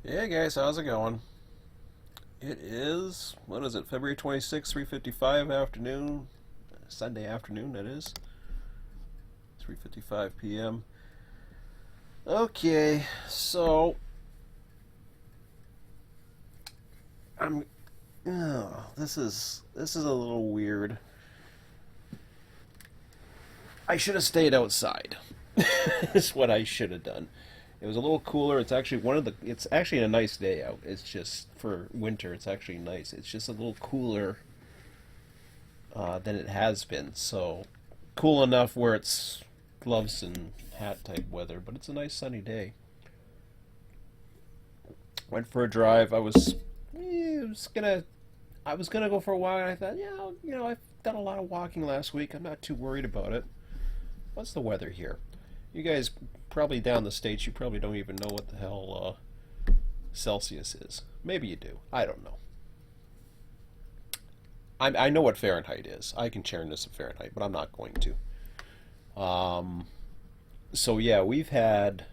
Hey guys, how's it going? It is, what is it, February 26th, 3:55 afternoon, Sunday afternoon that is, 3:55 p.m. Okay, so I'm this is a little weird. I should have stayed outside. Is what I should have done. It was a little cooler. It's actually a nice day out. It's just for winter, it's actually nice. It's just a little cooler than it has been. So cool enough where it's gloves and hat type weather, but it's a nice sunny day. Went for a drive. I was gonna go for a walk, and I thought, yeah, I've done a lot of walking last week. I'm not too worried about it. What's the weather here? You guys probably down the states, you probably don't even know what the hell Celsius is. Maybe you do. I don't know. I know what Fahrenheit is. I can turn this in Fahrenheit, but I'm not going to. Um, so yeah, we've had.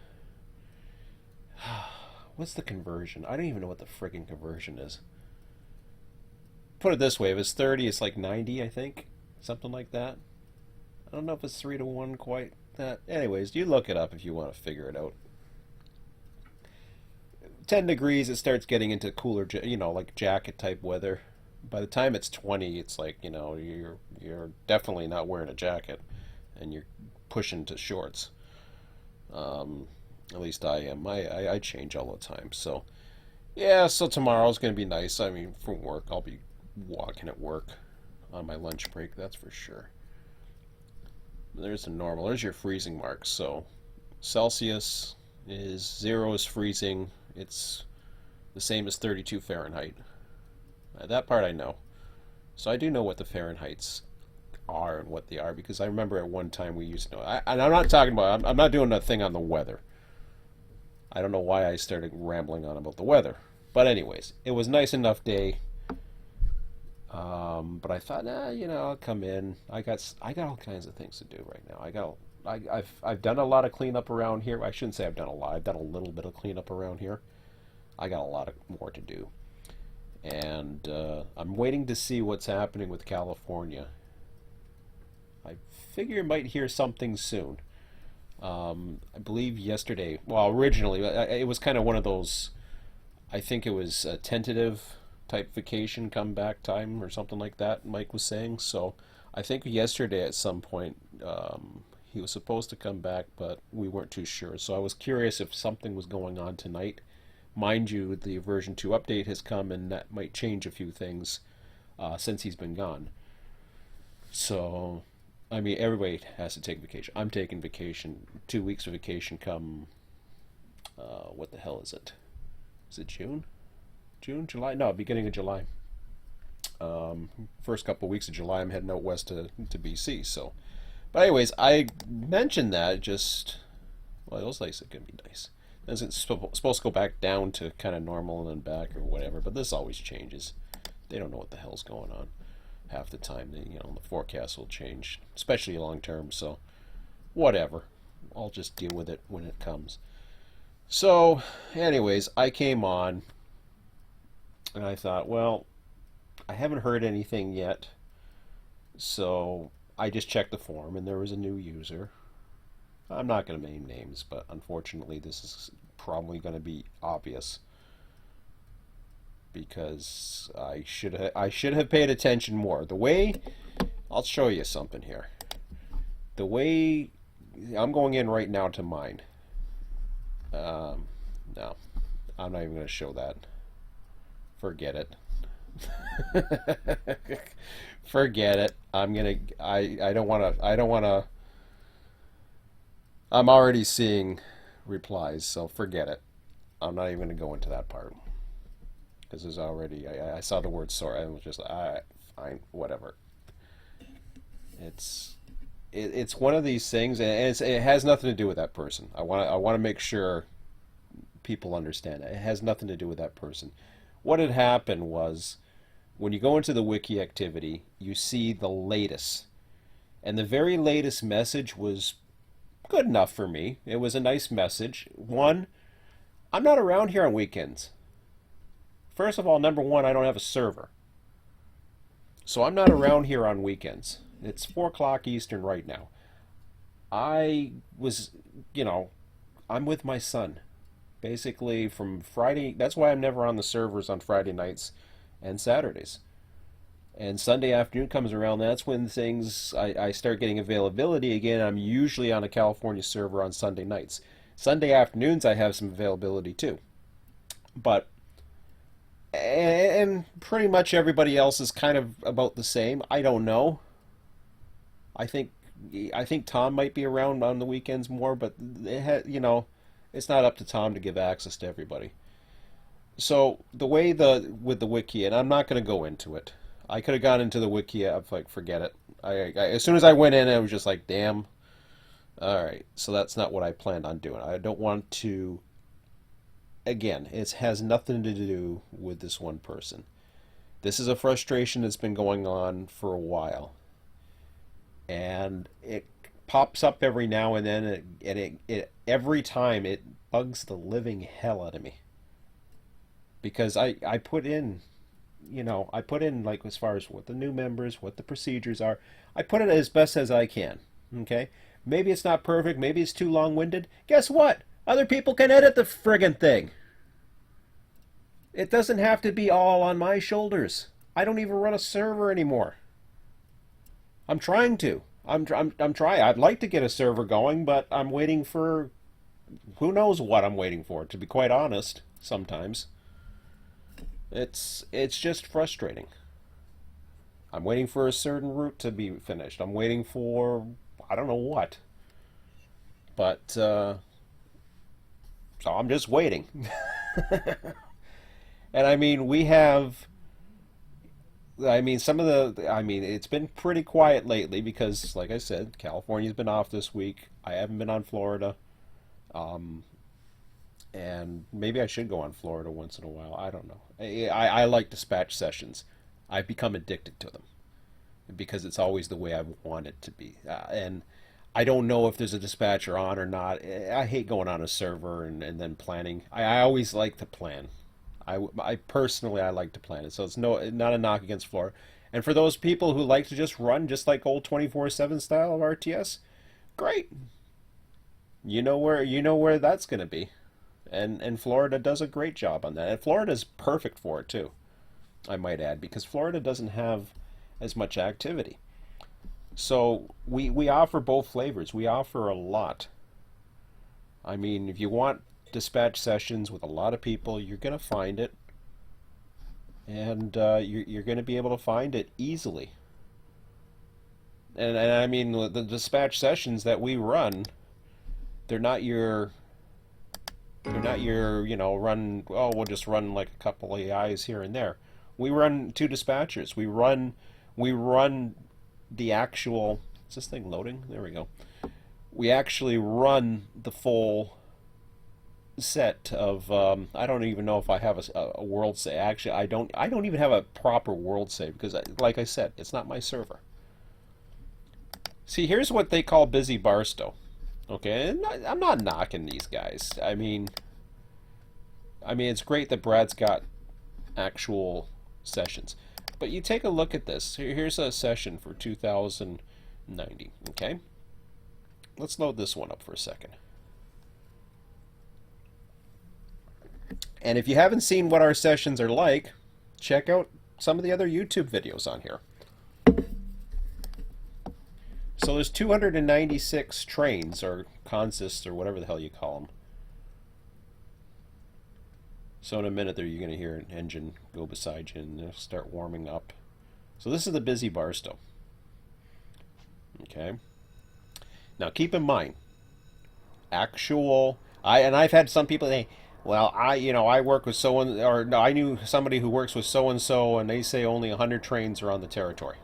What's the conversion? I don't even know what the friggin' conversion is. Put it this way: if it's 30, it's like 90, I think, something like that. I don't know if it's 3 to 1 quite that. Anyways, you look it up if you want to figure it out. 10 degrees, it starts getting into cooler, like jacket type weather. By the time it's 20, it's like, you're definitely not wearing a jacket and you're pushing to shorts. Um, at least I am. I change all the time. So, yeah, so tomorrow's going to be nice. I mean, from work, I'll be walking at work on my lunch break, that's for sure. There's the normal. There's your freezing marks. So, Celsius is 0 is freezing. It's the same as 32 Fahrenheit. That part I know. So I do know what the Fahrenheits are and what they are because I remember at one time we used to know. And I'm not talking about. I'm not doing a thing on the weather. I don't know why I started rambling on about the weather. But anyways, it was a nice enough day. But I thought, I'll come in. I got all kinds of things to do right now. I've done a lot of cleanup around here. I shouldn't say I've done a lot. I've done a little bit of cleanup around here. I got a lot of more to do, and I'm waiting to see what's happening with California. I figure I might hear something soon. I believe yesterday. Well, originally it was kind of one of those. I think it was a tentative type vacation comeback time or something like that. Mike was saying so. I think yesterday at some point he was supposed to come back, but we weren't too sure. So I was curious if something was going on tonight. Mind you, the version 2 update has come, and that might change a few things since he's been gone. So, I mean, everybody has to take vacation. I'm taking vacation. 2 weeks of vacation come. What the hell is it? Is it June? June, July? No, beginning of July. First couple of weeks of July, I'm heading out west to BC. So, but anyways, I mentioned that just. Well, it was nice. It can be nice. It's supposed to go back down to kind of normal and then back or whatever, but this always changes. They don't know what the hell's going on half the time. The forecast will change, especially long term. So, whatever. I'll just deal with it when it comes. So, anyways, I came on and I thought, well, I haven't heard anything yet. So, I just checked the forum and there was a new user. I'm not going to name names, but unfortunately, this is probably going to be obvious because I should have paid attention more. The way I'll show you something here. The way I'm going in right now to mine. No, I'm not even going to show that. Forget it. Forget it. I don't want to. I don't want to. I'm already seeing replies, so forget it. I'm not even going to go into that part because there's already. I saw the word sorry. I was just fine, whatever. It's it's one of these things, and it has nothing to do with that person. I want to make sure people understand it. It has nothing to do with that person. What had happened was when you go into the wiki activity, you see the latest, and the very latest message was good enough for me. It was a nice message. One, I'm not around here on weekends. First of all, number one, I don't have a server. So I'm not around here on weekends. It's 4 o'clock Eastern right now. I was, you know, I'm with my son. Basically, from Friday, that's why I'm never on the servers on Friday nights and Saturdays. And Sunday afternoon comes around, that's when I start getting availability again. I'm usually on a California server on Sunday nights. Sunday afternoons, I have some availability too. But, and pretty much everybody else is kind of about the same. I don't know. I think I think Tom might be around on the weekends more, but it's not up to Tom to give access to everybody. So the way the with the wiki, and I'm not going to go into it. I could have gone into the wiki. I'm like, forget it. As soon as I went in, I was just like, damn. All right, so that's not what I planned on doing. I don't want to. Again, it has nothing to do with this one person. This is a frustration that's been going on for a while, and it pops up every now and then, and it every time it bugs the living hell out of me because I put in, I put in like as far as what the new members, what the procedures are. I put it as best as I can. Okay, maybe it's not perfect, maybe it's too long-winded. Guess what? Other people can edit the friggin' thing. It doesn't have to be all on my shoulders. I don't even run a server anymore. I'm trying to. I'm trying. I'd like to get a server going, but I'm waiting for who knows what I'm waiting for, to be quite honest, sometimes. It's just frustrating. I'm waiting for a certain route to be finished. I'm waiting for I don't know what. But so I'm just waiting. And I mean, we have I mean, it's been pretty quiet lately because, like I said, California's been off this week. I haven't been on Florida. Um, and maybe I should go on Florida once in a while. I don't know. I like dispatch sessions. I've become addicted to them because it's always the way I want it to be. And I don't know if there's a dispatcher on or not. I hate going on a server and then planning. I always like to plan. I personally I like to plan it, so it's not a knock against Florida. And for those people who like to just run just like old 24/7 style of RTS, great. You know where that's going to be, and Florida does a great job on that. And Florida's perfect for it too, I might add, because Florida doesn't have as much activity. So we offer both flavors. We offer a lot. I mean, if you want dispatch sessions with a lot of people, you're going to find it, and you're going to be able to find it easily. And I mean, the dispatch sessions that we run, they're not your run. Oh, we'll just run like a couple of AIs here and there. We run two dispatchers. We run the actual. Is this thing loading? There we go. We actually run the full set of I don't even know if I have a world save. Actually, I don't even have a proper world save because like I said, it's not my server. See, here's what they call busy Barstow. Okay, and I'm not knocking these guys. I mean it's great that Brad's got actual sessions. But you take a look at this. Here's a session for 2090, okay? Let's load this one up for a second. And if you haven't seen what our sessions are like, check out some of the other YouTube videos on here. So there's 296 trains, or consists, or whatever the hell you call them. So in a minute there you're going to hear an engine go beside you and they'll start warming up. So this is the busy Barstow. Okay. Now keep in mind, I've had some people say, well, I work with so and or no, I knew somebody who works with so and they say only 100 trains are on the territory.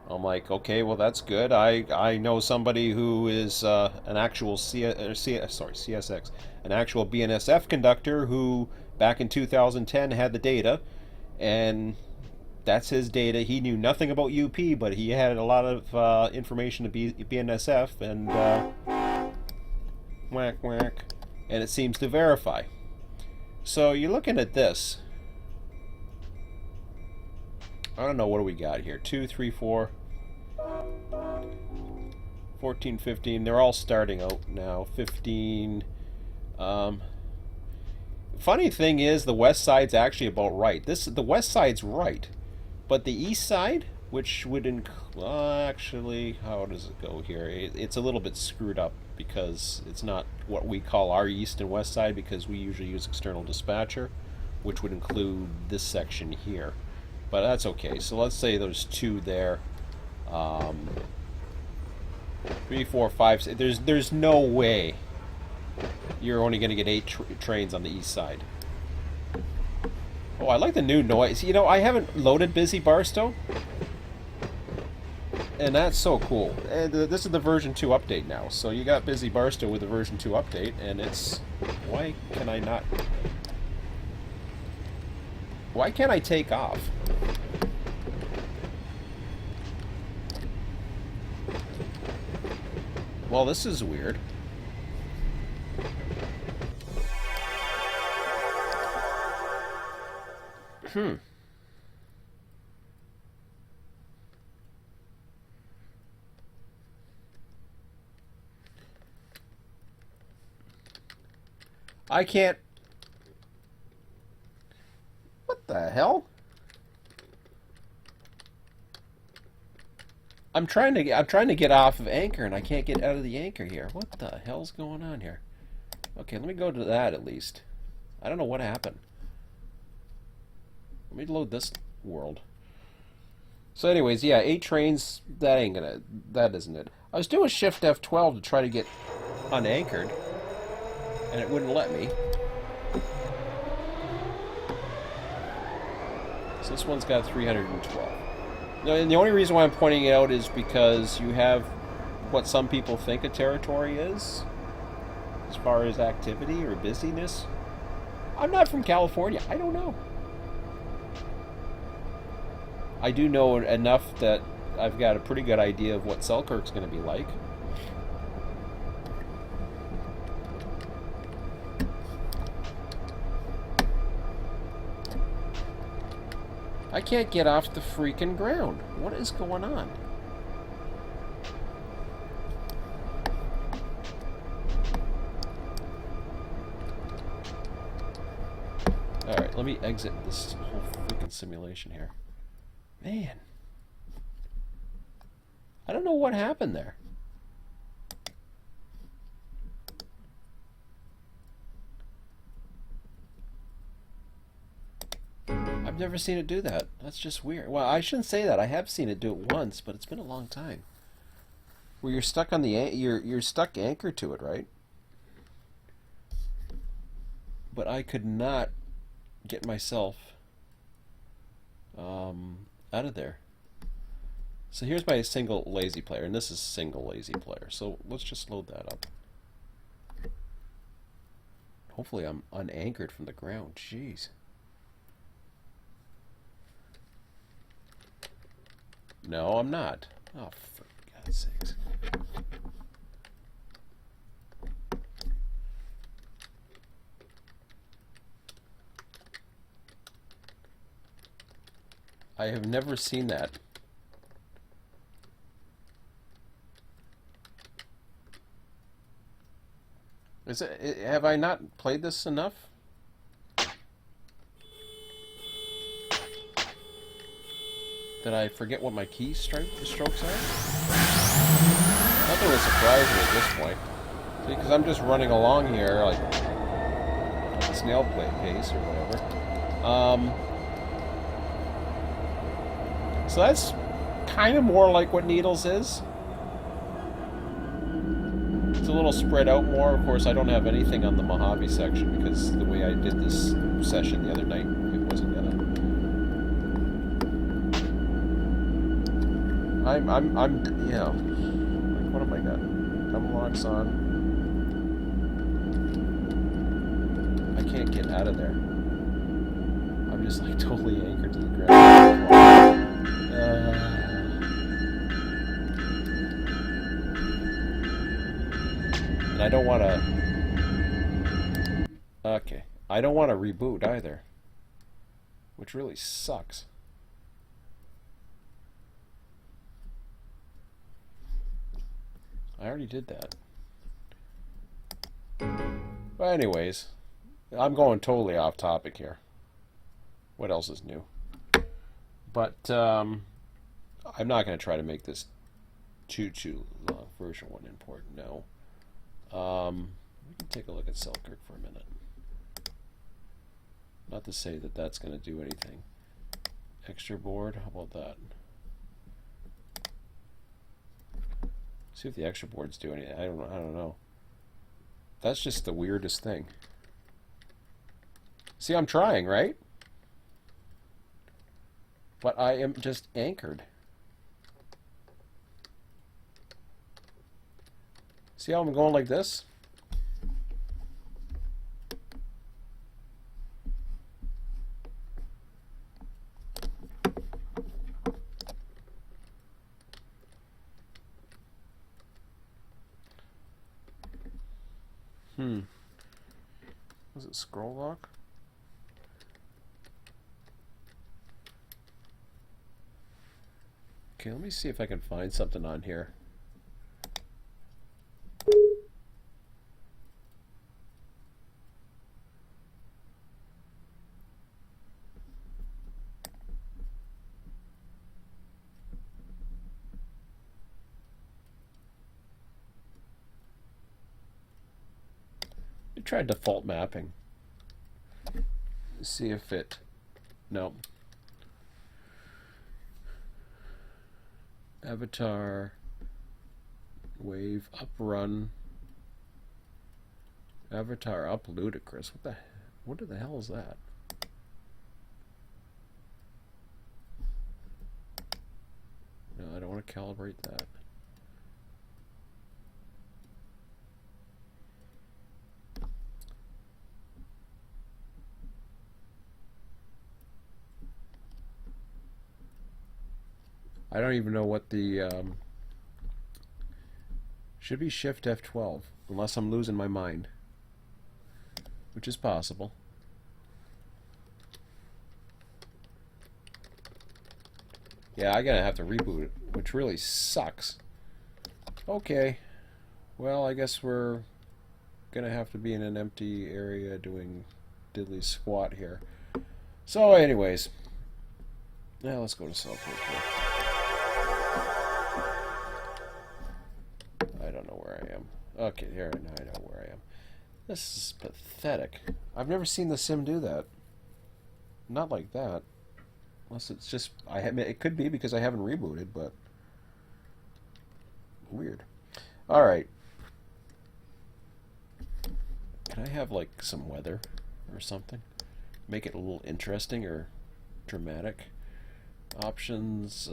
I'm like, okay, well that's good. I know somebody who is an actual CSX, an actual BNSF conductor who back in 2010 had the data, and that's his data. He knew nothing about UP, but he had a lot of information to BNSF, and whack whack. and it seems to verify. So you're looking at this. I don't know, what do we got here? 2, 3, 4, 14, 15. They're all starting out now. 15. Funny thing is, the west side's actually about right. The west side's right, but the east side, which would actually, how does it go here? It's a little bit screwed up because it's not what we call our east and west side, because we usually use external dispatcher, which would include this section here. But that's okay. So let's say there's 2 there. 3, 4, 5. 6. There's no way you're only going to get 8 trains on the east side. Oh, I like the new noise. You know, I haven't loaded Busy Barstow, and that's so cool. And this is the version 2 update now. So you got Busy Barstow with the version 2 update, and it's... Why can I not... Why can't I take off? Well, this is weird. I can't... What the hell? I'm trying to get off of anchor, and I can't get out of the anchor here. What the hell's going on here? Okay, let me go to that at least. I don't know what happened. Let me load this world. So anyways, yeah, 8 trains, that isn't it. I was doing Shift F12 to try to get unanchored, and it wouldn't let me. So this one's got 312. And the only reason why I'm pointing it out is because you have what some people think a territory is, as far as activity or busyness. I'm not from California. I don't know. I do know enough that I've got a pretty good idea of what Selkirk's going to be like. I can't get off the freaking ground. What is going on? Alright, let me exit this whole freaking simulation here. Man. I don't know what happened there. I've never seen it do that. That's just weird. Well, I shouldn't say that. I have seen it do it once, but it's been a long time. Where you're stuck on the you're stuck anchored to it, right? But I could not get myself out of there. So here's my single lazy player, and this is single lazy player. So let's just load that up. Hopefully I'm unanchored from the ground. Jeez. No, I'm not. Oh, for God's sakes. I have never seen that. Have I not played this enough? Did I forget what my key strokes are? Nothing will surprise me at this point. See, because I'm just running along here like a snail pace or whatever. So that's kind of more like what Needles is. It's a little spread out more. Of course, I don't have anything on the Mojave section because the way I did this session the other night, it wasn't gonna. I'm, you know, like, what have I got? Double locks on. I can't get out of there. I'm just like totally anchored to the ground. And I don't want to. Okay. I don't want to reboot either, which really sucks. I already did that. But anyways, I'm going totally off topic here. What else is new? But I'm not going to try to make this too version 1 import. No. We can take a look at Selkirk for a minute. Not to say that that's going to do anything. Extra board, how about that? See if the extra boards do anything. I don't know. That's just the weirdest thing. See, I'm trying, right? But I am just anchored. See how I'm going like this? Was it scroll lock? Okay, let me see if I can find something on here. Try default mapping. See if it. No. Avatar. Wave up run. Avatar up ludicrous. What the hell is that? No, I don't want to calibrate that. I don't even know what the should be Shift F12 unless I'm losing my mind, which is possible. Yeah, I'm gonna have to reboot it, which really sucks. Okay, well, I guess we're gonna have to be in an empty area doing diddly squat here. So anyways, now let's go to Selkirk here. I don't know where I am. Okay, here now I know where I am. This is pathetic. I've never seen the sim do that. Not like that. Unless it's just it could be because I haven't rebooted, but weird. All right. Can I have like some weather or something? Make it a little interesting or dramatic. Options.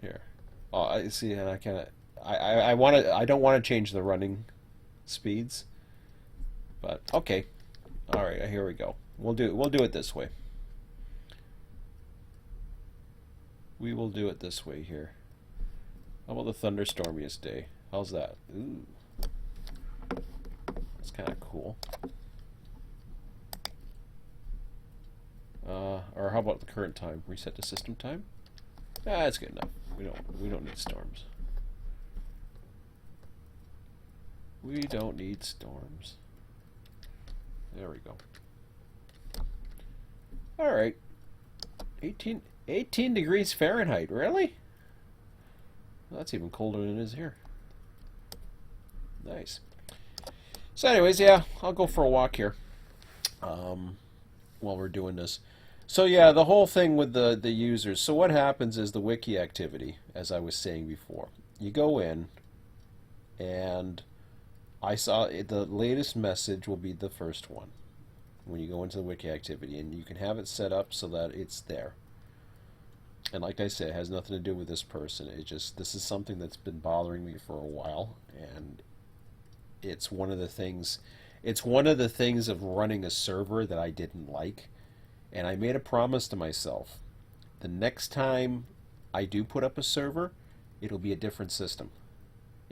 Here. Oh, I see, and I can't. I want to. I don't want to change the running speeds. But okay. All right. Here we go. We'll do it this way. We will do it this way here. How about the thunderstormiest day? How's that? Ooh. That's kind of cool. Or how about the current time? Reset to system time? Ah, that's good enough. We don't need storms. We don't need storms. There we go. All right. 18 degrees Fahrenheit. Really? Well, that's even colder than it is here. Nice. So anyways, yeah, I'll go for a walk here while we're doing this. So yeah, the whole thing with the users. So what happens is the wiki activity, as I was saying before. You go in, and I saw the latest message will be the first one when you go into the wiki activity, and you can have it set up so that it's there. And like I said, it has nothing to do with this person. This is something that's been bothering me for a while, and it's one of the things. It's one of the things of running a server that I didn't like. And I made a promise to myself. The next time I do put up a server, it'll be a different system.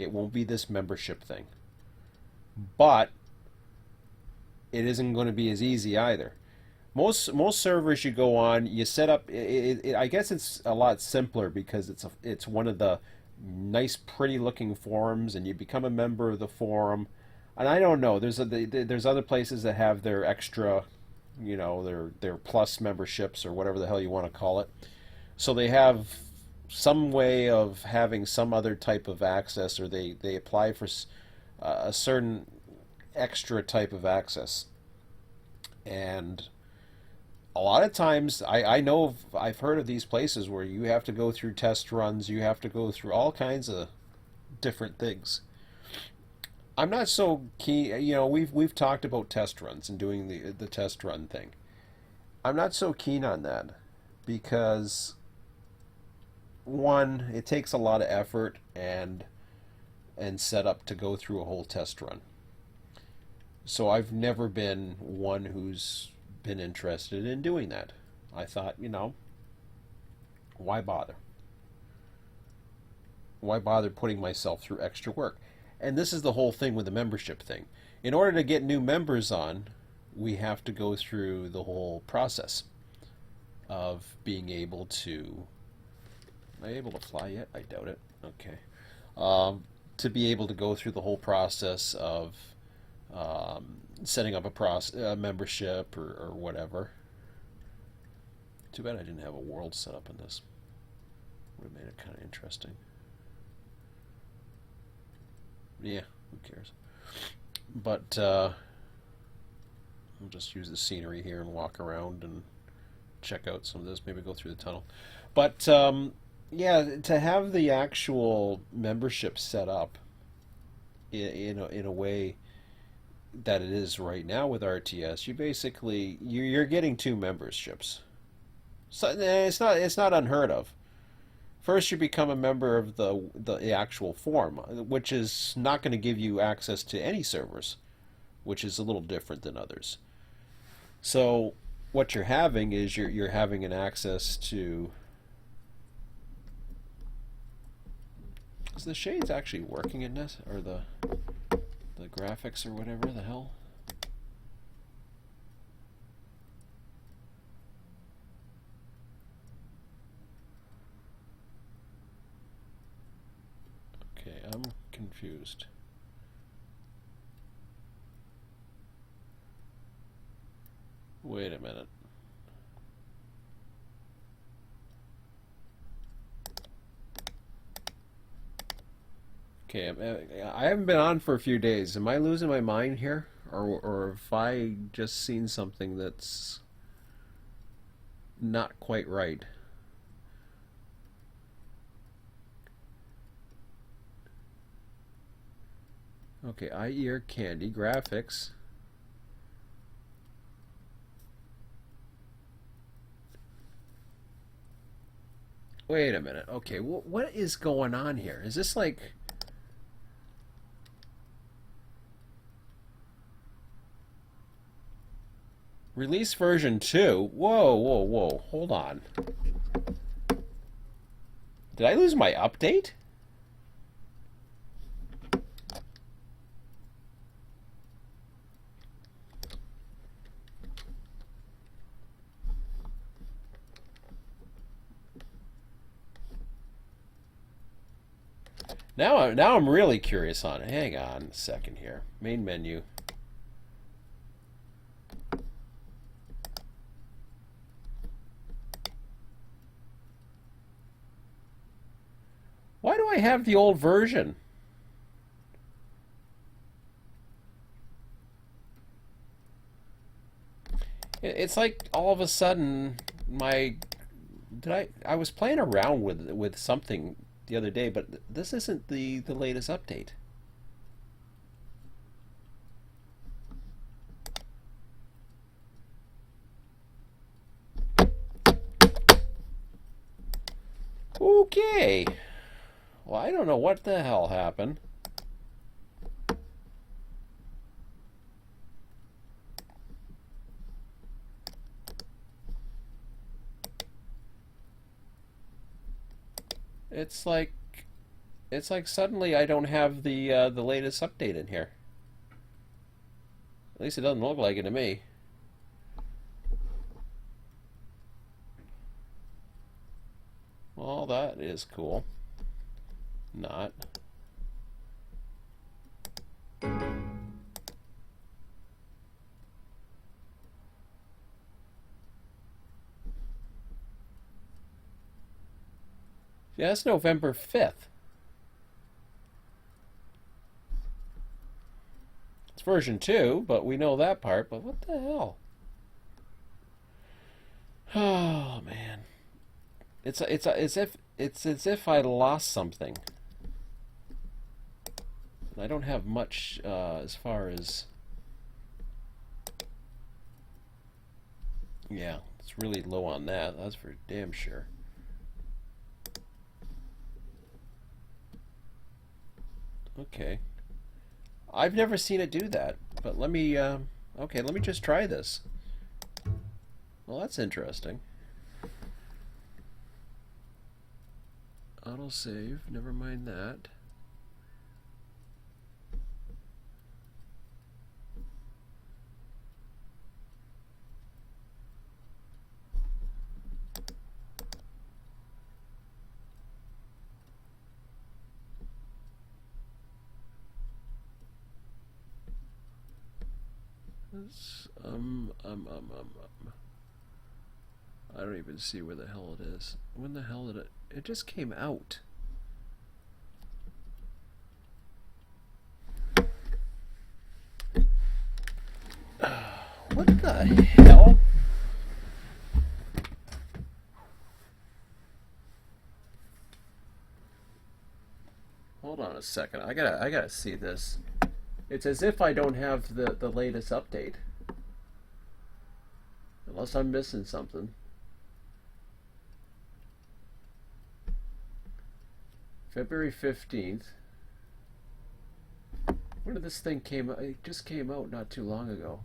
It won't be this membership thing. But it isn't going to be as easy either. Most servers you go on, you set up. I guess it's a lot simpler because it's one of the nice, pretty looking forums, and you become a member of the forum. And I don't know. There's other places that have their extra, their plus memberships or whatever the hell you want to call it. So they have some way of having some other type of access, or they apply for a certain extra type of access. And a lot of times, I know I've heard of these places where you have to go through test runs, you have to go through all kinds of different things. I'm not so keen. We've talked about test runs and doing the test run thing. I'm not so keen on that because one, it takes a lot of effort and setup to go through a whole test run. So I've never been one who's been interested in doing that. I thought, why bother? Why bother putting myself through extra work? And this is the whole thing with the membership thing. In order to get new members on, we have to go through the whole process of being able to. Am I able to fly yet? I doubt it. Okay. To be able to go through the whole process of setting up a membership or whatever. Too bad I didn't have a world set up in this. Would have made it kind of interesting. Yeah, who cares? But I'll just use the scenery here and walk around and check out some of this. Maybe go through the tunnel. But yeah, to have the actual membership set up in a way that it is right now with RTS, you're getting two memberships. So it's not unheard of. First, you become a member of the actual forum, which is not going to give you access to any servers, which is a little different than others. So what you're having is you're having an access to. Is the shades actually working in this, or the graphics or whatever the hell? Okay, I'm confused. Wait a minute. Okay, I haven't been on for a few days. Am I losing my mind here? Or have I just seen something that's not quite right? Okay, eye, ear, candy, graphics. Wait a minute. Okay, what is going on here? Is this like... Release version 2? Whoa, whoa, whoa. Hold on. Did I lose my update? Now I'm really curious on it. Hang on a second here. Main menu. Why do I have the old version? It's like all of a sudden I was playing around with something the other day, but this isn't the latest update. Okay. Well, I don't know what the hell happened. It's like It's like suddenly I don't have the latest update in here. At least it doesn't look like it to me. Well, that is cool. Not. Yeah, that's November 5th. It's version 2, but we know that part, but what the hell? Oh man. It's as if I lost something. I don't have much as far as, yeah, it's really low on that. That's for damn sure. Okay. I've never seen it do that, but let me okay, let me just try this. Well, that's interesting. Autosave, never mind that. I don't even see where the hell it is. When the hell did it? It just came out. What the hell? Hold on a second. I gotta see this. It's as if I don't have the latest update. Unless I'm missing something. February 15th. When did this thing came out? It just came out not too long ago.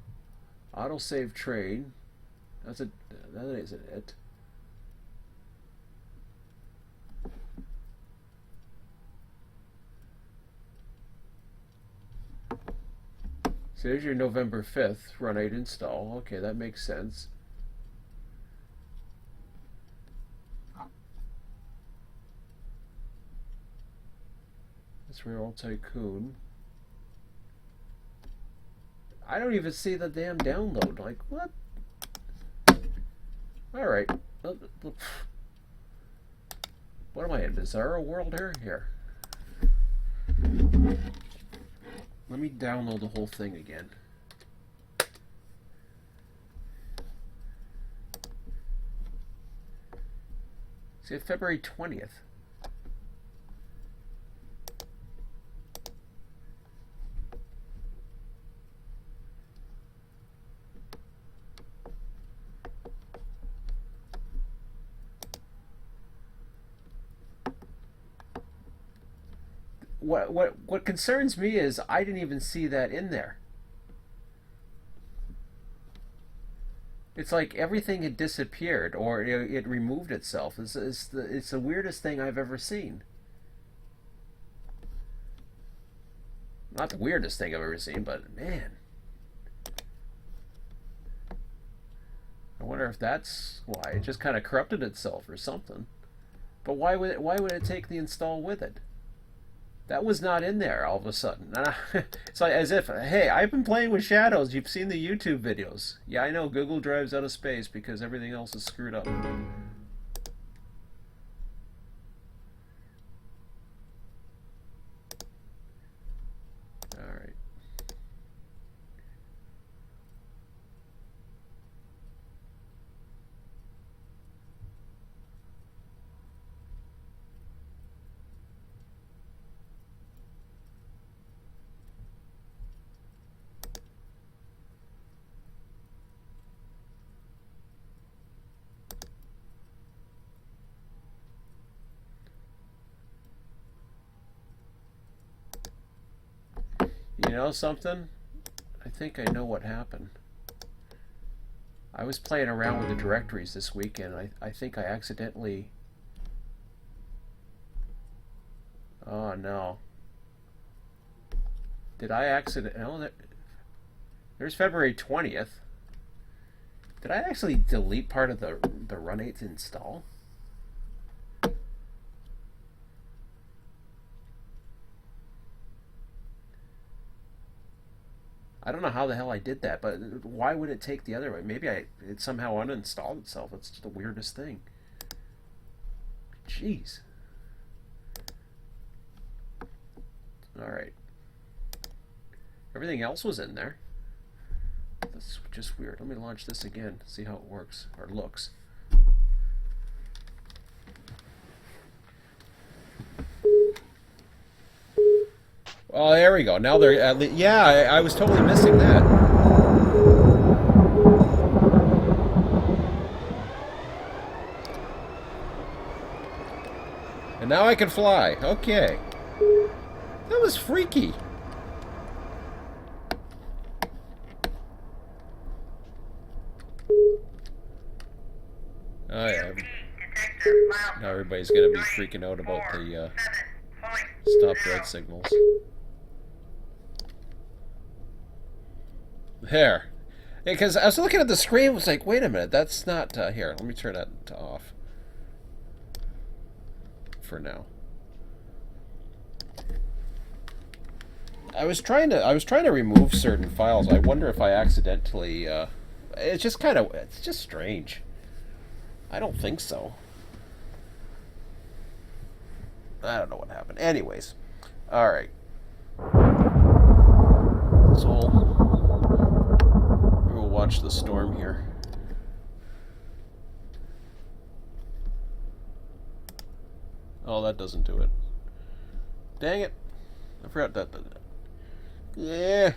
Autosave train. That isn't it. So here's your November 5th Run8 install. Okay, that makes sense. That's Real Tycoon. I don't even see the damn download. Like, what? Alright. What am I in? Bizarro world here? Let me download the whole thing again. See, February 20th. What concerns me is I didn't even see that in there. It's like everything had disappeared, or it removed itself. It's the weirdest thing I've ever seen. Not the weirdest thing I've ever seen, but man, I wonder if that's why it just kind of corrupted itself or something. But why would it take the install with it? That was not in there all of a sudden. It's like as if, hey, I've been playing with shadows. You've seen the YouTube videos. Yeah, I know Google Drive's out of space because everything else is screwed up. Alright. You know something? I think I know what happened. I was playing around with the directories this weekend. I think I accidentally... Oh no. Did I accident? Oh, there's February 20th. Did I actually delete part of the Run8 install? I don't know how the hell I did that, but why would it take the other way? Maybe it somehow uninstalled itself. It's just the weirdest thing. Jeez. All right. Everything else was in there. That's just weird. Let me launch this again, see how it works or looks. Oh, there we go. Now they're at least. Yeah, I was totally missing that. And now I can fly. Okay. That was freaky. Oh yeah. Now everybody's gonna be freaking out about the stop red signals. There. Because I was looking at the screen, was like, wait a minute, that's not here. Let me turn that to off for now. I was trying to remove certain files. I wonder if I accidentally it's just strange. I don't think so. I don't know what happened. Anyways, all right. So we'll watch the storm here. Oh, that doesn't do it. Dang it! I forgot that. Yeah.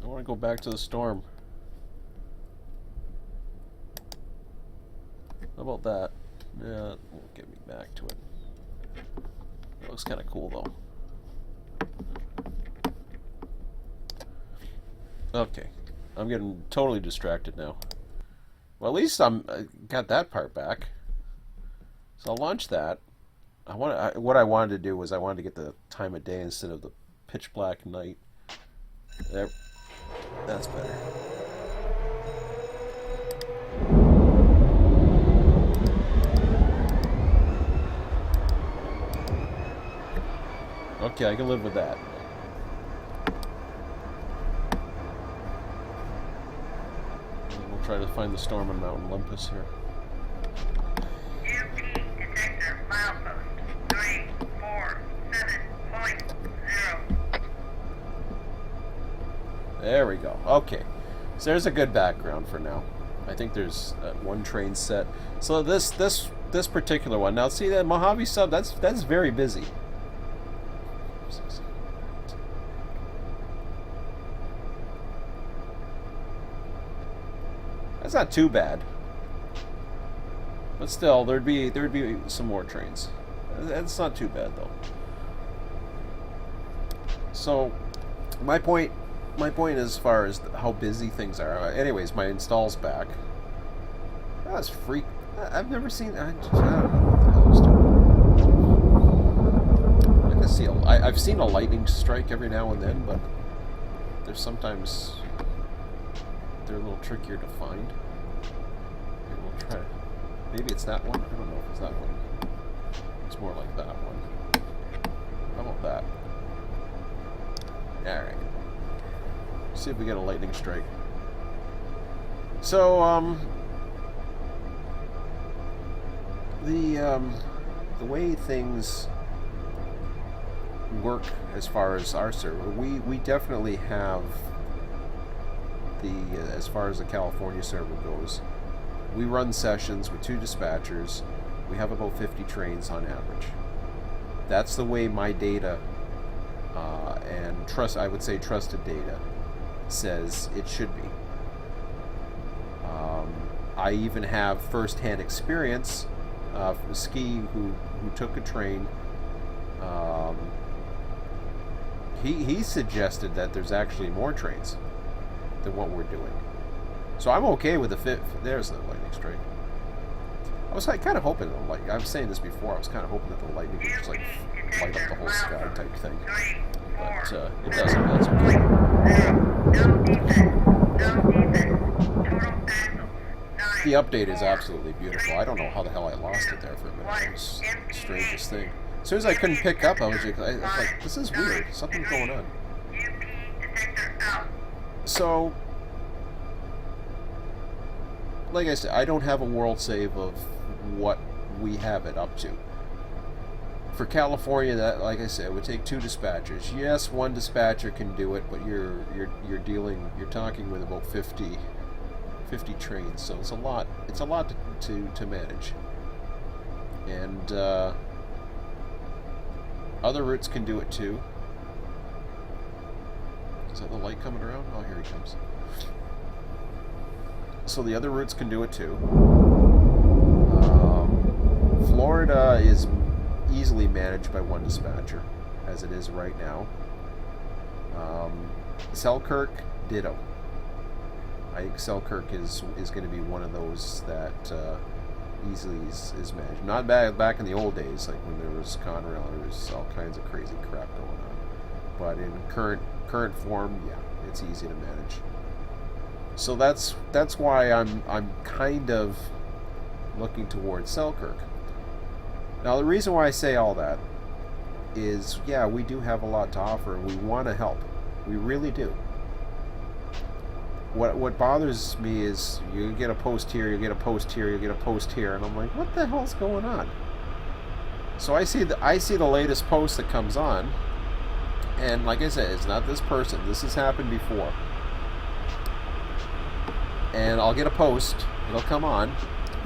I want to go back to the storm. How about that? Yeah, it won't get me back to it. It looks kind of cool, though. Okay. I'm getting totally distracted now. Well, at least I got that part back. So I'll launch that. What I wanted to do was I wanted to get the time of day instead of the pitch black night. There. That's better. Okay, I can live with that. We'll try to find the storm on Mount Olympus here. UP detector milepost 347.0. There we go. Okay, so there's a good background for now. I think there's one train set. So this particular one. Now see that Mojave sub. That's very busy. That's not too bad. But still, there'd be some more trains. That's not too bad though. So my point as far as how busy things are. Anyways, my install's back. That's freak. I've never seen. I don't know what the hell it's doing. I can see. I've seen a lightning strike every now and then, but there's sometimes they're a little trickier to find. Maybe we'll try. Maybe it's that one. I don't know if it's that one. It's more like that one. How about that? All right. See if we get a lightning strike. So, the way things work as far as our server, we definitely have as far as the California server goes, we run sessions with 2 dispatchers. We have about 50 trains on average. That's the way my data and I would say trusted data says it should be. I even have first-hand experience from Ski who took a train. He suggested that there's actually more trains than what we're doing. So I'm okay with the fit. There's the lightning strike. I was kind of hoping, like I was saying this before, I was kind of hoping that the lightning would just like light up the whole sky type thing, but it doesn't. That's okay. No defense. No defense. Total axles. The 9, update is 4, absolutely beautiful. I don't know how the hell I lost it there for a minute. It was the strangest thing. As soon as I couldn't pick up, I was like, this is weird. Something's going on. UP detector out. So, like I said, I don't have a world save of what we have it up to. For California, that, like I said, would take 2 dispatchers. Yes, 1 dispatcher can do it, but you're talking with about 50 trains, so it's a lot. It's a lot to manage. And other routes can do it too. Is that the light coming around? Oh, here he comes. So the other routes can do it too. Florida is easily managed by 1 dispatcher, as it is right now. Selkirk, ditto. I think Selkirk is going to be one of those that easily is managed. Not back in the old days, like when there was Conrail, there was all kinds of crazy crap going on. But in current form, yeah, it's easy to manage. So that's why I'm kind of looking towards Selkirk. Now the reason why I say all that is, yeah, we do have a lot to offer and we want to help. We really do. What bothers me is you get a post here, you get a post here, you get a post here, and I'm like, what the hell's going on? So I see the latest post that comes on, and like I said, it's not this person. This has happened before. And I'll get a post, it'll come on.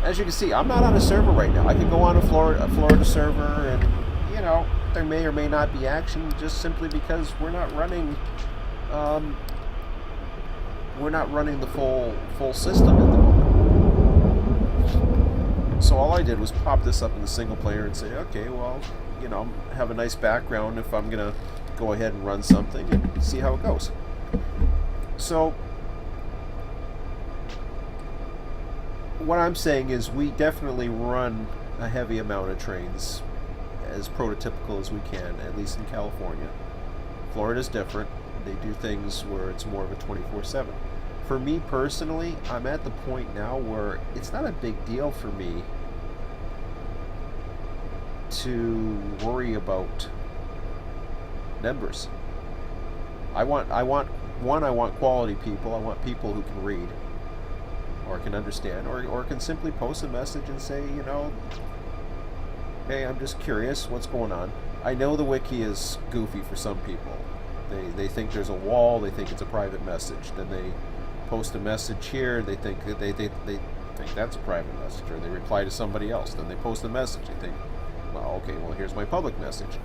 As you can see, I'm not on a server right now. I can go on a Florida server, and you know, there may or may not be action, just simply because we're not running the full system at the moment. So all I did was pop this up in the single player and say, okay, well, you know, have a nice background if I'm gonna go ahead and run something and see how it goes. So what I'm saying is we definitely run a heavy amount of trains, as prototypical as we can, at least in California. Florida's different. They do things where it's more of a 24/7. For me personally, I'm at the point now where it's not a big deal for me to worry about numbers. I want quality people. I want people who can read or can understand or can simply post a message and say, you know, hey, I'm just curious, what's going on? I know the wiki is goofy for some people. They think there's a wall, they think it's a private message. Then they post a message here, they think that's a private message, or they reply to somebody else. Then they post a message, they think, well, okay, well, here's my public message.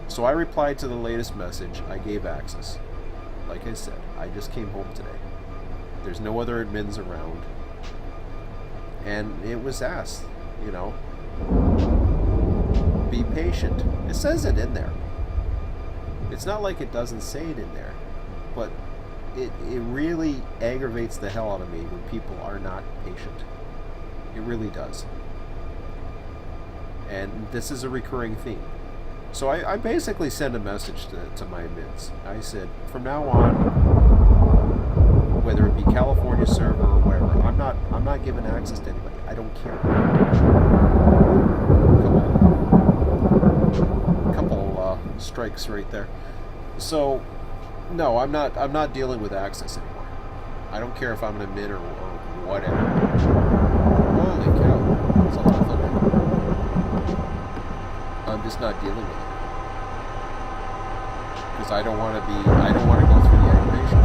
So I replied to the latest message, I gave access. Like I said, I just came home today. There's no other admins around. And it was asked, you know, be patient. It says it in there. It's not like it doesn't say it in there, but it really aggravates the hell out of me when people are not patient. It really does. And this is a recurring theme. So I basically sent a message to my admins. I said, from now on, whether it be California server or wherever, I'm not giving access to anybody. I don't care. Couple strikes right there. So no, I'm not dealing with access anymore. I don't care if I'm an admin or whatever. Holy cow, that's a lot of thunder. I'm just not dealing with it because I don't want to go through the aggravation.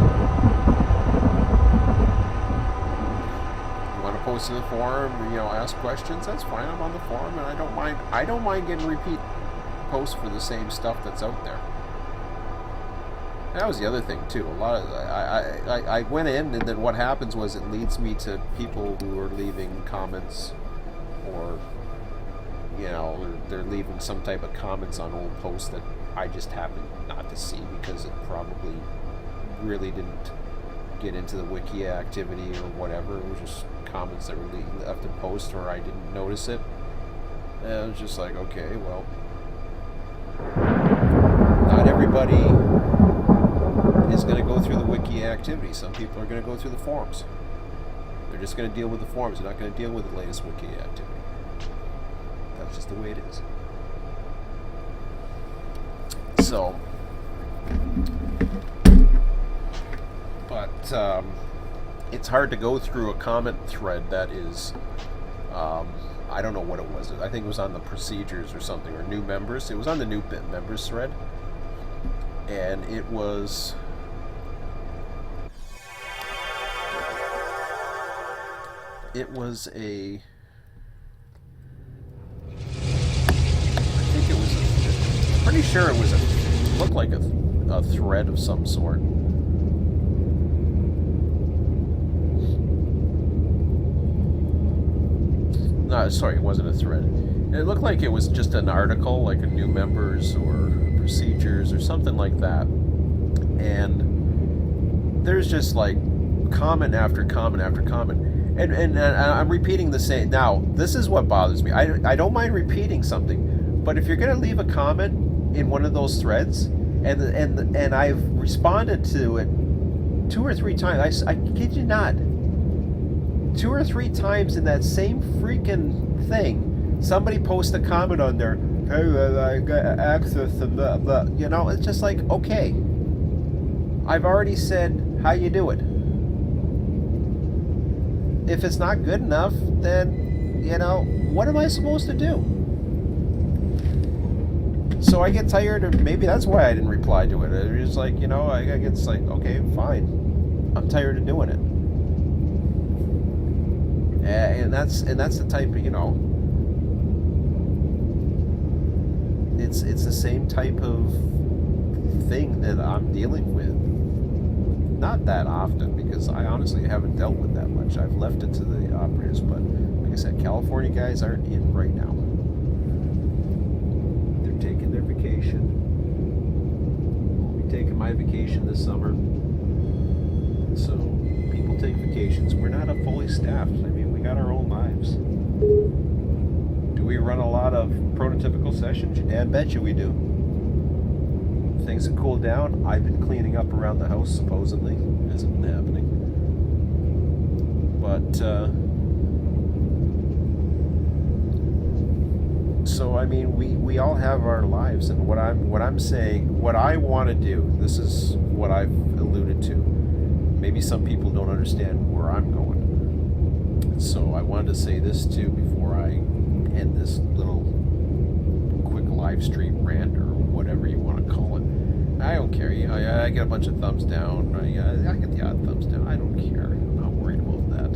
You want to post in the forum, you know, ask questions, that's fine. I'm on the forum and I don't mind getting repeat posts for the same stuff that's out there. That was the other thing too. A lot of I went in, and then what happens was it leads me to people who are leaving comments, or you know, they're leaving some type of comments on old posts that I just happen not to see because it probably really didn't get into the wiki activity or whatever. It was just comments that were left in post or I didn't notice it. And I was just like, okay, well, not everybody is going to go through the wiki activity. Some people are going to go through the forums. They're just going to deal with the forums. They're not going to deal with the latest wiki activity. That's just the way it is. So, but it's hard to go through a comment thread that is, I don't know what it was. I think it was on the procedures or something, or new members. It was on the new members thread. And it was... It was a... I think it was a... I'm pretty sure it was a... It looked like a thread of some sort. No, sorry, it wasn't a thread. It looked like it was just an article, like a new members or procedures or something like that. And there's just like comment after comment after comment. And I'm repeating the same. Now, this is what bothers me. I don't mind repeating something, but if you're going to leave a comment in one of those threads, and I've responded to it 2 or 3 times, I kid you not, 2 or 3 times in that same freaking thing, somebody posts a comment on there, hey, I got access to blah, blah. You know, it's just like, okay, I've already said how you do it. If it's not good enough, then, you know, what am I supposed to do? So I get tired, or maybe that's why I didn't reply to it. It's just like, you know, I get like, okay, fine. I'm tired of doing it. And that's the type of, you know, it's the same type of thing that I'm dealing with. Not that often, because I honestly haven't dealt with that much. I've left it to the operators, but like I said, California guys aren't in right now. They're taking their vacation. I'll be taking my vacation this summer. So people take vacations. We're not a fully staffed. I mean, we got our own lives. Do we run a lot of prototypical sessions? I bet you we do. Things have cooled down. I've been cleaning up around the house, supposedly. Hasn't been happening. But, so, I mean, we all have our lives, and what I'm saying, what I want to do, this is what I've alluded to. Maybe some people don't understand where I'm going. So I wanted to say this, too, before I end this little quick live stream rant, or whatever you want to call it. I don't care. You know, I get a bunch of thumbs down. I get the odd thumbs down. I don't care. I'm not worried about that.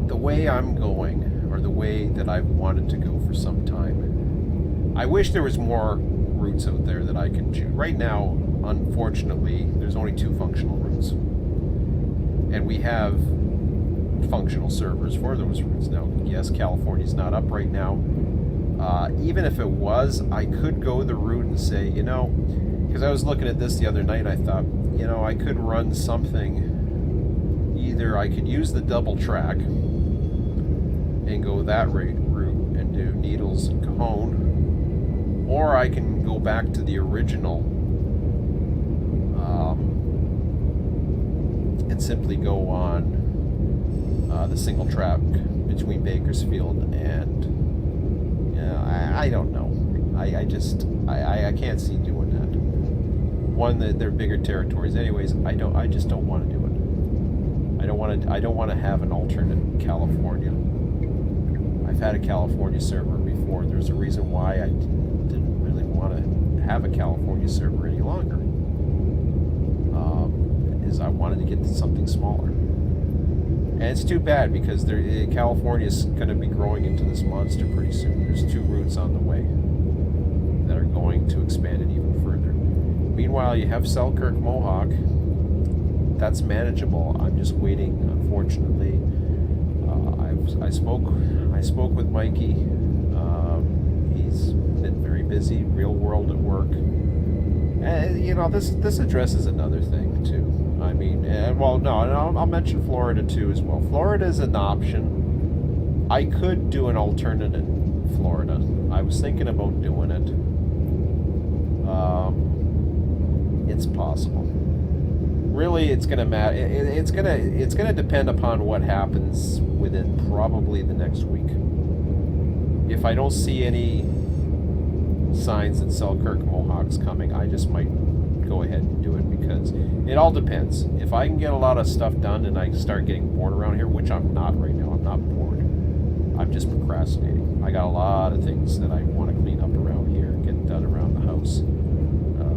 The way I'm going, or the way that I've wanted to go for some time, I wish there was more routes out there that I can choose. Right now, unfortunately, there's only 2 functional routes. And we have functional servers for those routes. Now, yes, California's not up right now. Even if it was, I could go the route and say, you know, because I was looking at this the other night, I thought, you know, I could run something. Either I could use the double track and go that route and do Needles and Cajon, or I can go back to the original and simply go on the single track between Bakersfield and I don't know. I can't see doing that. One, that they're bigger territories. Anyways, I just don't want to do it. I don't want to have an alternate California. I've had a California server before. There's a reason why I didn't really want to have a California server any longer. Is I wanted to get to something smaller. And it's too bad, because California is going to be growing into this monster pretty soon. There's 2 routes on the way that are going to expand it even further. Meanwhile, you have Selkirk Mohawk. That's manageable. I'm just waiting, unfortunately. I spoke with Mikey. He's been very busy, real world at work. And, you know, this addresses another thing, too. I mean, well, no, and I'll mention Florida too as well. Florida is an option. I could do an alternate in Florida. I was thinking about doing it. It's possible. Really, it's gonna matter. It's gonna depend upon what happens within probably the next week. If I don't see any signs that Selkirk Mohawk's coming, I just might go ahead and do it, because it all depends. If I can get a lot of stuff done and I start getting bored around here, which I'm not right now, I'm not bored. I'm just procrastinating. I got a lot of things that I want to clean up around here, get done around the house,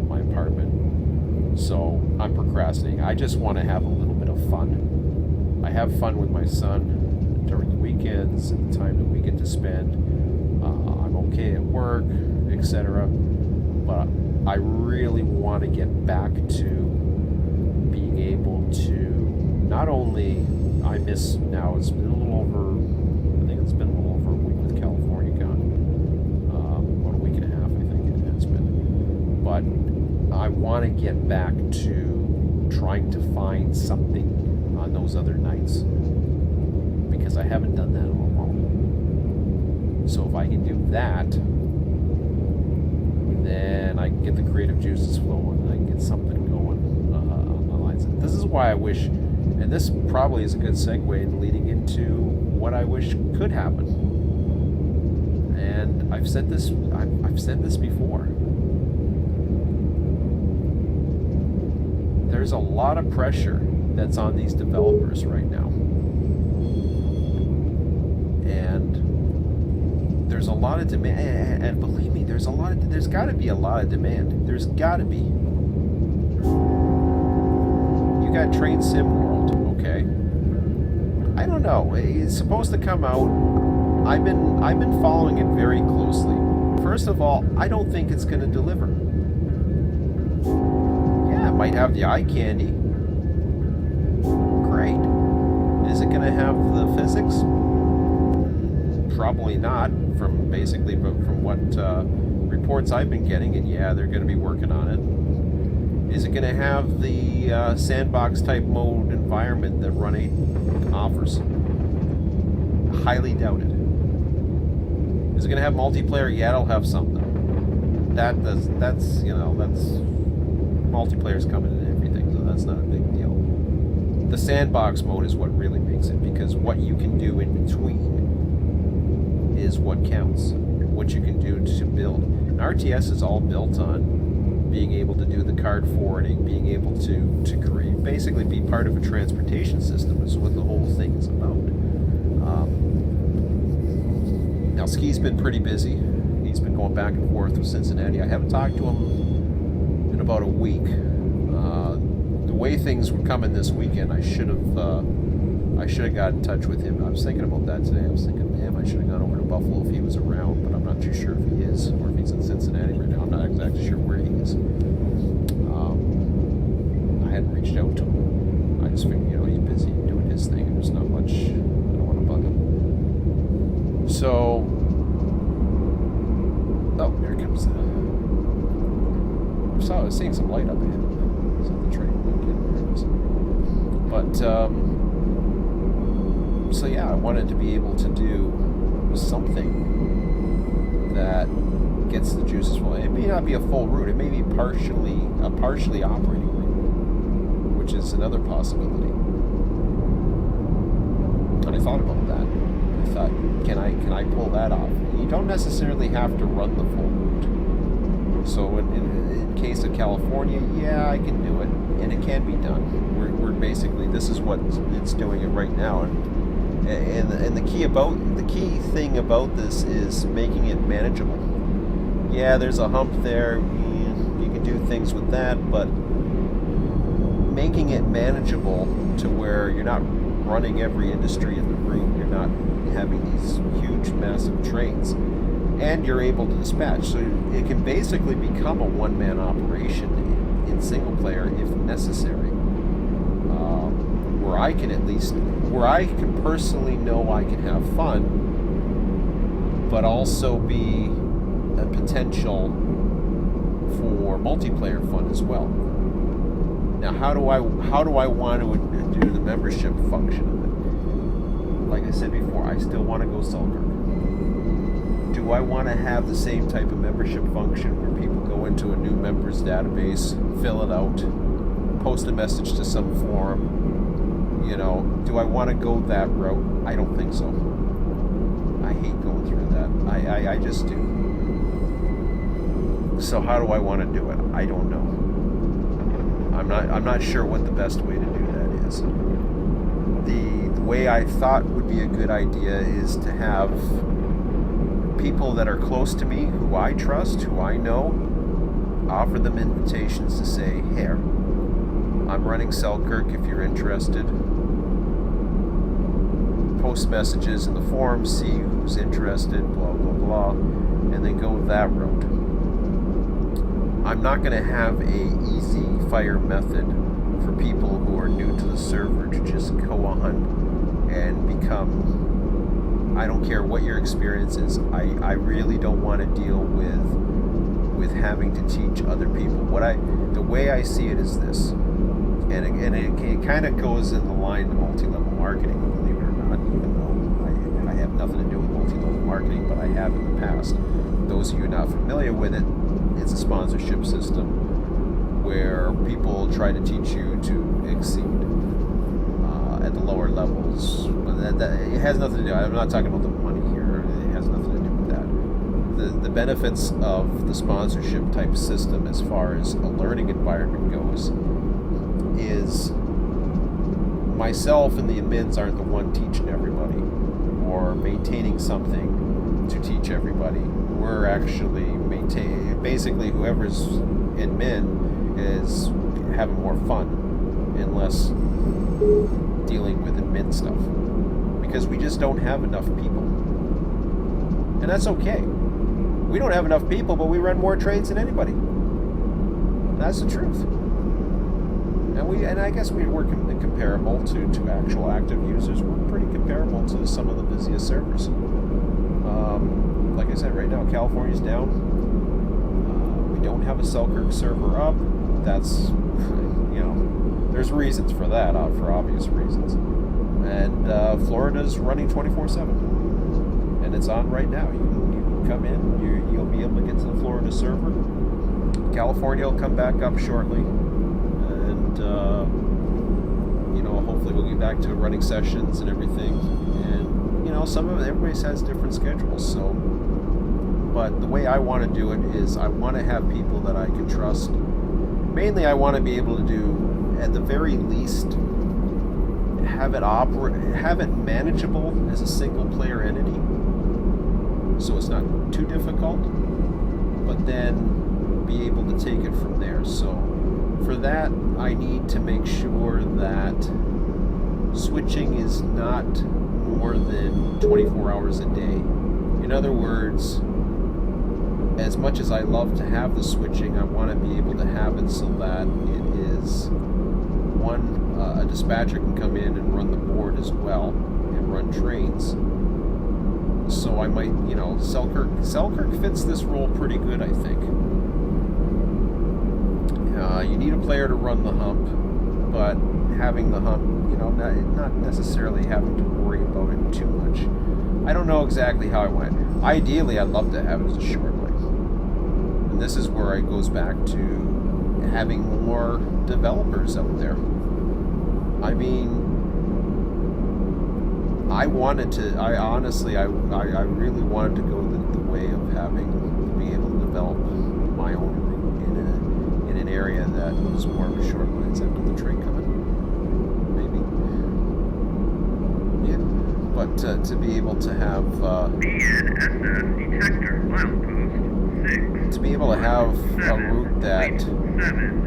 my apartment. So I'm procrastinating. I just want to have a little bit of fun. I have fun with my son during the weekends and the time that we get to spend. I'm okay at work, etc. But I really want to get back to being able to not only, I miss now, it's been a little over, I think it's been a little over a week with California gone. About a week and a half, I think it has been. But I want to get back to trying to find something on those other nights, because I haven't done that in a while. So if I can do that, then I can get the creative juices flowing and I can get something going on the lines. This is why I wish, and this probably is a good segue in leading into what I wish could happen. And I've said this before. There's a lot of pressure that's on these developers right now. And there's a lot of demand, and believe me, there's got to be a lot of demand. There's got to be. You got Train Sim World, okay? I don't know. It's supposed to come out. I've been following it very closely. First of all, I don't think it's going to deliver. Yeah, it might have the eye candy. Great. Is it going to have the physics? Probably not, from what reports I've been getting, and yeah, they're going to be working on it. Is it going to have the sandbox type mode environment that Run8 offers? Highly doubt it. Is it going to have multiplayer? Yeah, it'll have something. That's multiplayer's coming in everything, so that's not a big deal. The sandbox mode is what really makes it, because what you can do in between is what counts. What you can do to build. And RTS is all built on being able to do the card forwarding, being able to create, basically be part of a transportation system is what the whole thing is about. Now, Ski's been pretty busy. He's been going back and forth with Cincinnati. I haven't talked to him in about a week. The way things were coming this weekend, I should have got in touch with him. I was thinking about that today. I was thinking, damn, I should have gone over to Buffalo if he was around, but I'm not too sure if he is, or if he's in Cincinnati right now. I'm not exactly sure where he is. I hadn't reached out to him. I just figured, he's busy doing his thing, and there's not much. I don't want to bug him. So, oh, here comes the. I was seeing some light up ahead. Is that the train? But so yeah, I wanted to be able to do something that gets the juices flowing. It may not be a full route. It may be partially operating route, which is another possibility. And I thought about that. I thought, can I pull that off? You don't necessarily have to run the full route. So in case of California, yeah, I can do it, and it can be done. We're basically, this is what it's doing it right now, and the key thing about this is making it manageable. Yeah, there's a hump there. You can do things with that, but making it manageable to where you're not running every industry in the route, you're not having these huge, massive trains, and you're able to dispatch. So it can basically become a one-man operation in single player if necessary. Where I can personally know I can have fun, but also be a potential for multiplayer fun as well. Now, how do I want to do the membership function of it? Like I said before, I still want to go Selkirk. Do I want to have the same type of membership function where people go into a new members database, fill it out, post a message to some forum? You know, do I want to go that route? I don't think so. I hate going through that. I just do. So how do I want to do it? I don't know. I'm not sure what the best way to do that is. The way I thought would be a good idea is to have people that are close to me, who I trust, who I know, offer them invitations to say, here, I'm running Selkirk if you're interested. Post messages in the forum, see who's interested, blah, blah, blah, and then go that route. I'm not going to have a easy fire method for people who are new to the server to just go on and become, I don't care what your experience is, I really don't want to deal with having to teach other people. The way I see it is this, and it kind of goes in the line of multi-level marketing, believe it or not, even though I have nothing to do with multi-level marketing, but I have in the past. Those of you not familiar with it, it's a sponsorship system where people try to teach you to exceed at the lower levels. But it has nothing to do, I'm not talking about the money here, it has nothing to do with that. The benefits of the sponsorship type system as far as a learning environment goes is myself and the admins aren't the one teaching everybody or maintaining something to teach everybody. We're actually maintaining, basically whoever's admin is having more fun and less dealing with admin stuff, because we just don't have enough people. And that's okay. We don't have enough people, but we run more trades than anybody. That's the truth. And I guess we're comparable to actual active users. We're pretty comparable to some of the busiest servers. Like I said, right now California's down. We don't have a Selkirk server up. That's, there's reasons for that, for obvious reasons. And Florida's running 24/7, and it's on right now. You can come in. You'll be able to get to the Florida server. California will come back up shortly, and hopefully we'll get back to running sessions and everything. And some of it, everybody has different schedules. So, but the way I want to do it is I want to have people that I can trust. Mainly, I want to be able to do, at the very least, have it manageable as a single player entity, so it's not too difficult, but then be able to take it from there. So for that, I need to make sure that switching is not more than 24 hours a day. In other words, as much as I love to have the switching, I want to be able to have it so that it is a dispatcher can come in and run the board as well and run trains. So I might, Selkirk fits this role pretty good, I think. You need a player to run the hump, but having the hump, not necessarily having to worry about it too much. I don't know exactly how I want it. Ideally, I'd love to have it as a short lane. And this is where it goes back to having more developers out there. I mean, I really wanted to go the way of be able to develop my own route in an area that was more of a short lines end of the train coming. Maybe. Yeah. But to be able to have BNSS detector milepost 6. To be able to have a route that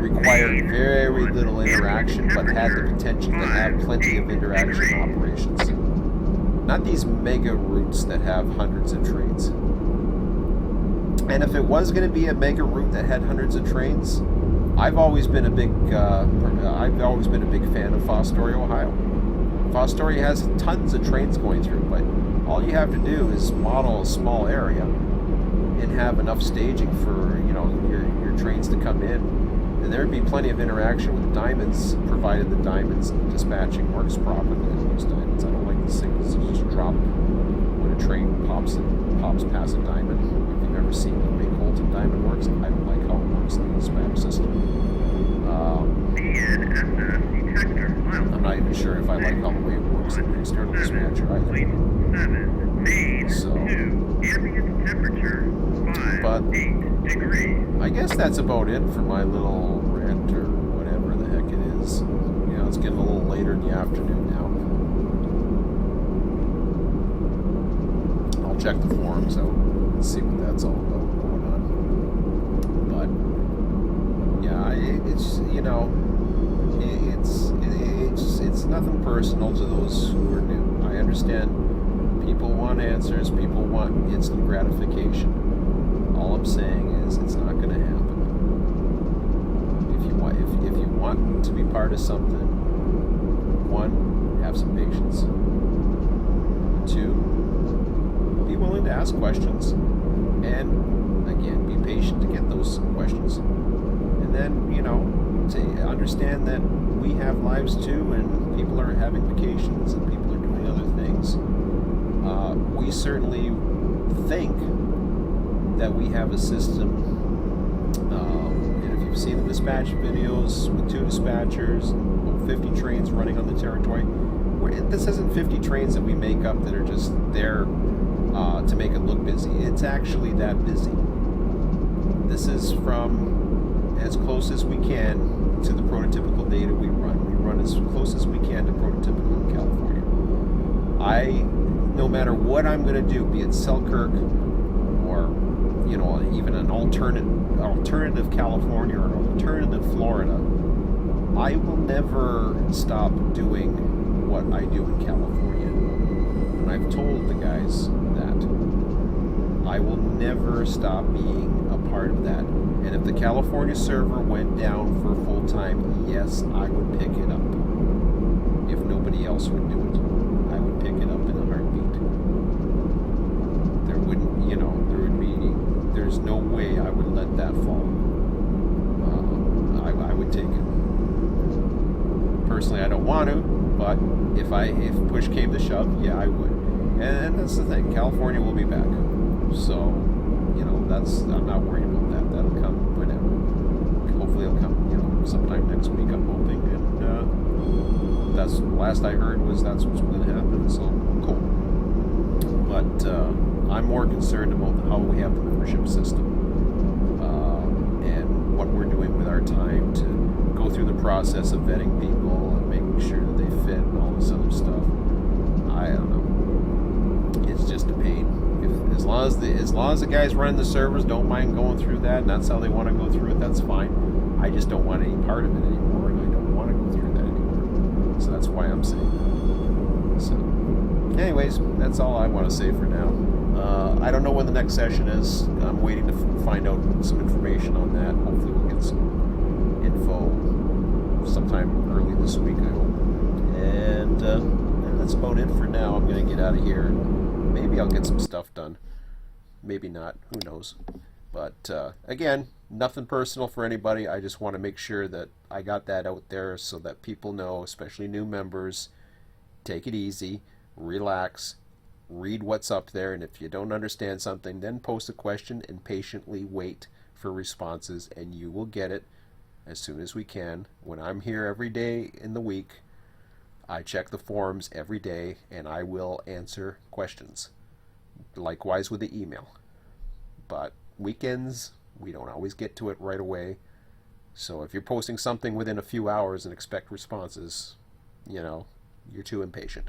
required very little interaction but had the potential to have plenty of interaction operations. Not these mega routes that have hundreds of trains. And if it was going to be a mega route that had hundreds of trains, I've always been a big fan of Fostoria, Ohio. Fostoria has tons of trains going through, but all you have to do is model a small area and have enough staging for your trains to come in And there'd be plenty of interaction with diamonds, provided the diamonds dispatching works properly on those diamonds. I don't like the signals that just drop when a train pops past a diamond. If you've ever seen the way Colton Diamond works, I don't like how it works in the dispatch system. BNSS detector I'm not even sure if I like how the way it works in the external dispatcher either. 7, main So, 2, ambient temperature 5, but 8 degrees. I guess that's about it for my little rant or whatever the heck it is. You know, it's getting a little later in the afternoon now. I'll check the forums out and see what that's all about going on. But yeah, it's you know, it's nothing personal to those who are new. I understand people want answers, people want instant gratification. All I'm saying is it's not going to happen. If you want to be part of something, one, have some patience. Two, be willing to ask questions, and again, be patient to get those questions. And then, you know, to understand that we have lives too, and people are having vacations, and people are doing other things. We certainly think that we have a system, and if you've seen the dispatch videos with 2 dispatchers, and 50 trains running on the territory, this isn't 50 trains that we make up that are just there to make it look busy. It's actually that busy. This is from as close as we can to the prototypical data we run. We run as close as we can to prototypical in California. No matter what I'm going to do, be it Selkirk or, you know, even an alternative California or an alternative Florida, I will never stop doing what I do in California. And I've told the guys that I will never stop being a part of that. And if the California server went down for full time, yes, I would pick it up. If nobody else would do it, I would pick it up in a heartbeat. There wouldn't, you know, there's no way I would let that fall. I would take it. Personally, I don't want to, but if push came to shove, yeah, I would. And that's the thing. California will be back. So, you know, I'm not worried about that. That'll come whenever. Hopefully it'll come, you know, sometime next week, I'm hoping. And that's last I heard was that's what's going to happen. So, cool. But I'm more concerned about how we have the membership system and what we're doing with our time to go through the process of vetting people and making sure that they fit and all this other stuff. I don't know. It's just a pain. As long as the guys running the servers don't mind going through that, and that's how they want to go through it, that's fine. I just don't want any part of it anymore, and I don't want to go through that anymore. So that's why I'm saying that. So, anyways, that's all I want to say for now. I don't know when the next session is. I'm waiting to find out some information on that. Hopefully we'll get some info sometime early this week, I hope. And that's about it for now. I'm going to get out of here. Maybe I'll get some stuff done. Maybe not. Who knows? But again, nothing personal for anybody. I just want to make sure that I got that out there so that people know, especially new members, take it easy, relax, read what's up there, and if you don't understand something, then post a question and patiently wait for responses, and you will get it as soon as we can. When I'm here every day in the week, I check the forums every day, and I will answer questions. Likewise with the email. But weekends, we don't always get to it right away. So if you're posting something within a few hours and expect responses, you know, you're too impatient.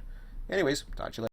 Anyways, talk to you later.